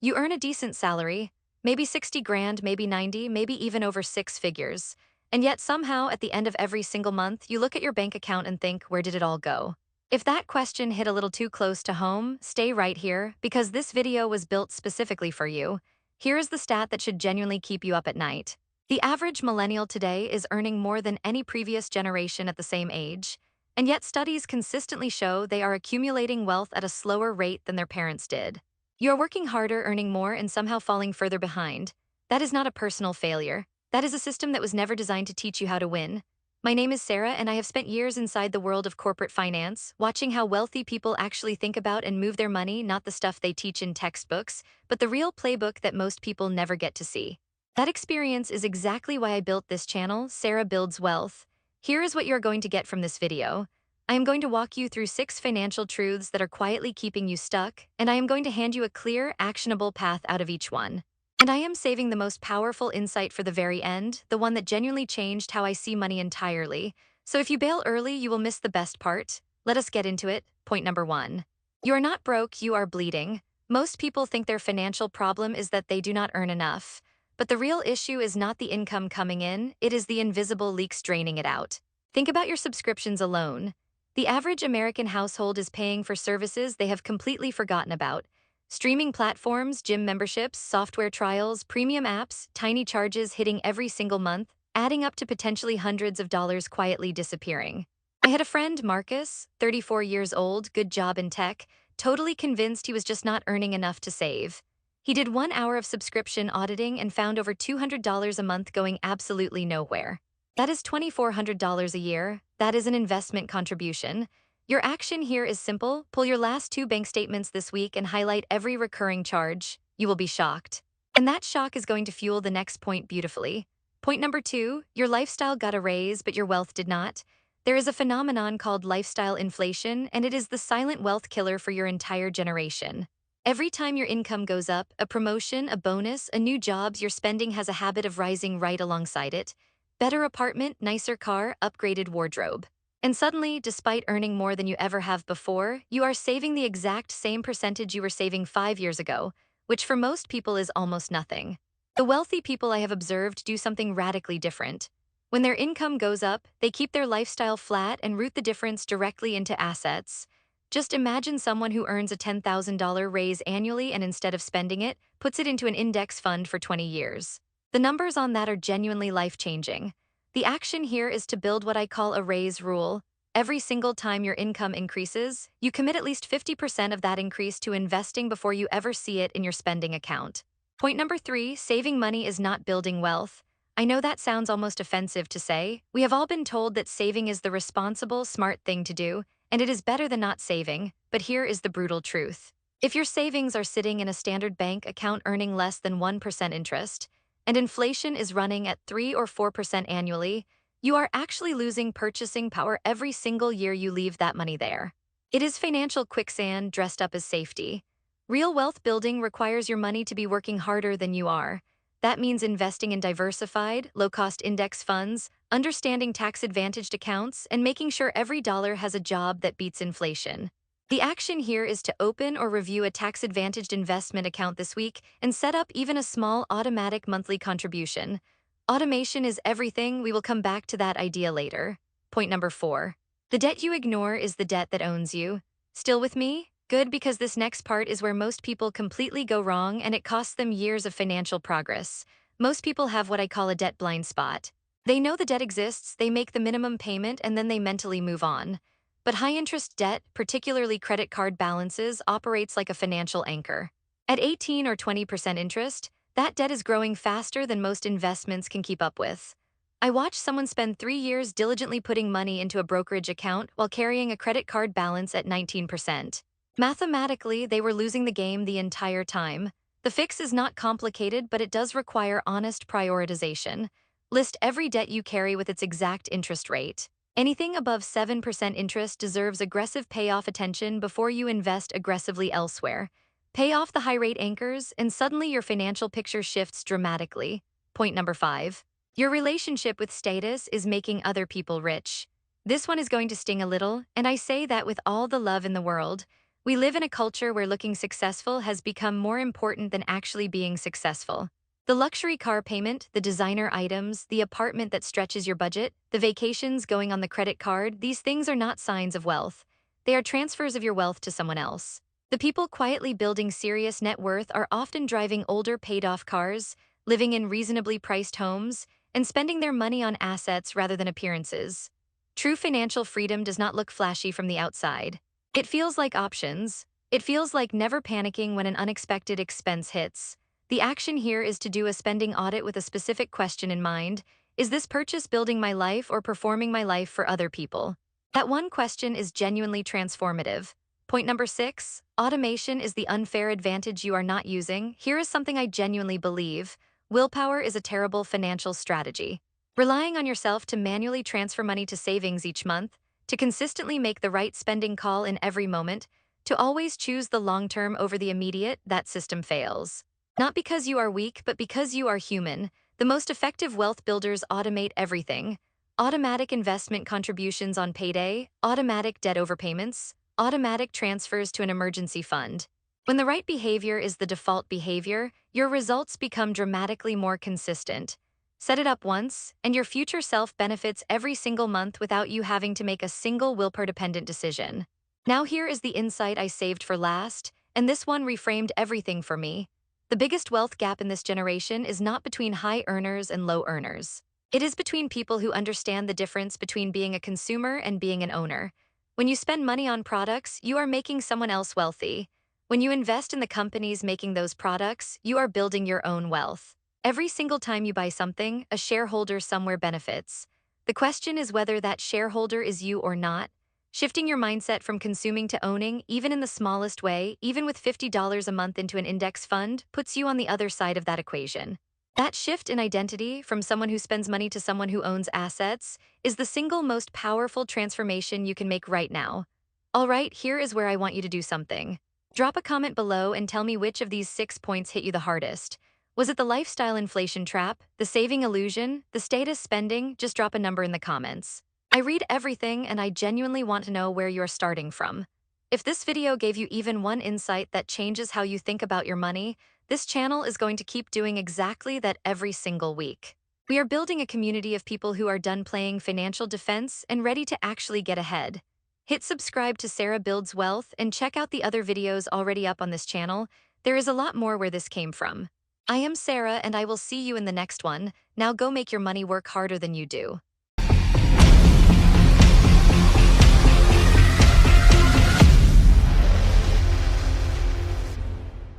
You earn a decent salary, maybe 60 grand, maybe 90, maybe even over six figures. And yet somehow at the end of every single month, you look at your bank account and think, where did it all go? If that question hit a little too close to home, stay right here because this video was built specifically for you. Here is the stat that should genuinely keep you up at night. The average millennial today is earning more than any previous generation at the same age, and yet studies consistently show they are accumulating wealth at a slower rate than their parents did. You're working harder, earning more, and somehow falling further behind. That is not a personal failure. That is a system that was never designed to teach you how to win. My name is Sarah, and I have spent years inside the world of corporate finance, watching how wealthy people actually think about and move their money, not the stuff they teach in textbooks, but the real playbook that most people never get to see. That experience is exactly why I built this channel, Sarah Builds Wealth. Here is what you're going to get from this video. I am going to walk you through 6 financial truths that are quietly keeping you stuck, and I am going to hand you a clear, actionable path out of each one. And I am saving the most powerful insight for the very end, the one that genuinely changed how I see money entirely. So if you bail early, you will miss the best part. Let us get into it. Point number 1. You are not broke, you are bleeding. Most people think their financial problem is that they do not earn enough. But the real issue is not the income coming in, it is the invisible leaks draining it out. Think about your subscriptions alone. The average American household is paying for services they have completely forgotten about. Streaming platforms, gym memberships, software trials, premium apps, tiny charges hitting every single month, adding up to potentially hundreds of dollars quietly disappearing. I had a friend, Marcus, 34 years old, good job in tech, totally convinced he was just not earning enough to save. He did 1 hour of subscription auditing and found over $200 a month going absolutely nowhere. That is $2,400 a year. That is an investment contribution. Your action here is simple. Pull your last 2 bank statements this week and highlight every recurring charge. You will be shocked. And that shock is going to fuel the next point beautifully. Point number 2, your lifestyle got a raise, but your wealth did not. There is a phenomenon called lifestyle inflation, and it is the silent wealth killer for your entire generation. Every time your income goes up, a promotion, a bonus, a new job, your spending has a habit of rising right alongside it. Better apartment, nicer car, upgraded wardrobe. And suddenly, despite earning more than you ever have before, you are saving the exact same percentage you were saving 5 years ago, which for most people is almost nothing. The wealthy people I have observed do something radically different. When their income goes up, they keep their lifestyle flat and root the difference directly into assets. Just imagine someone who earns a $10,000 raise annually and instead of spending it, puts it into an index fund for 20 years. The numbers on that are genuinely life-changing. The action here is to build what I call a raise rule. Every single time your income increases, you commit at least 50% of that increase to investing before you ever see it in your spending account. Point number 3, saving money is not building wealth. I know that sounds almost offensive to say. We have all been told that saving is the responsible, smart thing to do, and it is better than not saving, but here is the brutal truth. If your savings are sitting in a standard bank account earning less than 1% interest, and inflation is running at 3 or 4% annually, you are actually losing purchasing power every single year you leave that money there. It is financial quicksand dressed up as safety. Real wealth building requires your money to be working harder than you are. That means investing in diversified, low-cost index funds, understanding tax-advantaged accounts, and making sure every dollar has a job that beats inflation. The action here is to open or review a tax-advantaged investment account this week and set up even a small automatic monthly contribution. Automation is everything. We will come back to that idea later. Point number 4. The debt you ignore is the debt that owns you. Still with me? Good, because this next part is where most people completely go wrong and it costs them years of financial progress. Most people have what I call a debt blind spot. They know the debt exists, they make the minimum payment, and then they mentally move on. But high-interest debt, particularly credit card balances, operates like a financial anchor. At 18 or 20% interest, that debt is growing faster than most investments can keep up with. I watched someone spend 3 years diligently putting money into a brokerage account while carrying a credit card balance at 19%. Mathematically, they were losing the game the entire time. The fix is not complicated, but it does require honest prioritization. List every debt you carry with its exact interest rate. Anything above 7% interest deserves aggressive payoff attention before you invest aggressively elsewhere. Pay off the high-rate anchors, and suddenly your financial picture shifts dramatically. Point number 5. Your relationship with status is making other people rich. This one is going to sting a little, and I say that with all the love in the world. We live in a culture where looking successful has become more important than actually being successful. The luxury car payment, the designer items, the apartment that stretches your budget, the vacations going on the credit card, these things are not signs of wealth. They are transfers of your wealth to someone else. The people quietly building serious net worth are often driving older paid-off cars, living in reasonably priced homes, and spending their money on assets rather than appearances. True financial freedom does not look flashy from the outside. It feels like options. It feels like never panicking when an unexpected expense hits. The action here is to do a spending audit with a specific question in mind. Is this purchase building my life or performing my life for other people? That one question is genuinely transformative. Point number 6, automation is the unfair advantage you are not using. Here is something I genuinely believe. Willpower is a terrible financial strategy. Relying on yourself to manually transfer money to savings each month, to consistently make the right spending call in every moment, to always choose the long term over the immediate, that system fails. Not because you are weak, but because you are human. The most effective wealth builders automate everything: automatic investment contributions on payday, automatic debt overpayments, automatic transfers to an emergency fund. When the right behavior is the default behavior, your results become dramatically more consistent. Set it up once, and your future self benefits every single month without you having to make a single willpower-dependent decision. Now here is the insight I saved for last, and this one reframed everything for me. The biggest wealth gap in this generation is not between high earners and low earners. It is between people who understand the difference between being a consumer and being an owner. When you spend money on products, you are making someone else wealthy. When you invest in the companies making those products, you are building your own wealth. Every single time you buy something, a shareholder somewhere benefits. The question is whether that shareholder is you or not. Shifting your mindset from consuming to owning, even in the smallest way, even with $50 a month into an index fund, puts you on the other side of that equation. That shift in identity, from someone who spends money to someone who owns assets, is the single most powerful transformation you can make right now. All right, here is where I want you to do something. Drop a comment below and tell me which of these 6 points hit you the hardest. Was it the lifestyle inflation trap, the saving illusion, the status spending? Just drop a number in the comments. I read everything and I genuinely want to know where you're starting from. If this video gave you even one insight that changes how you think about your money, this channel is going to keep doing exactly that every single week. We are building a community of people who are done playing financial defense and ready to actually get ahead. Hit subscribe to Sara Builds Wealth and check out the other videos already up on this channel. There is a lot more where this came from. I am Sara, and I will see you in the next one. Now go make your money work harder than you do.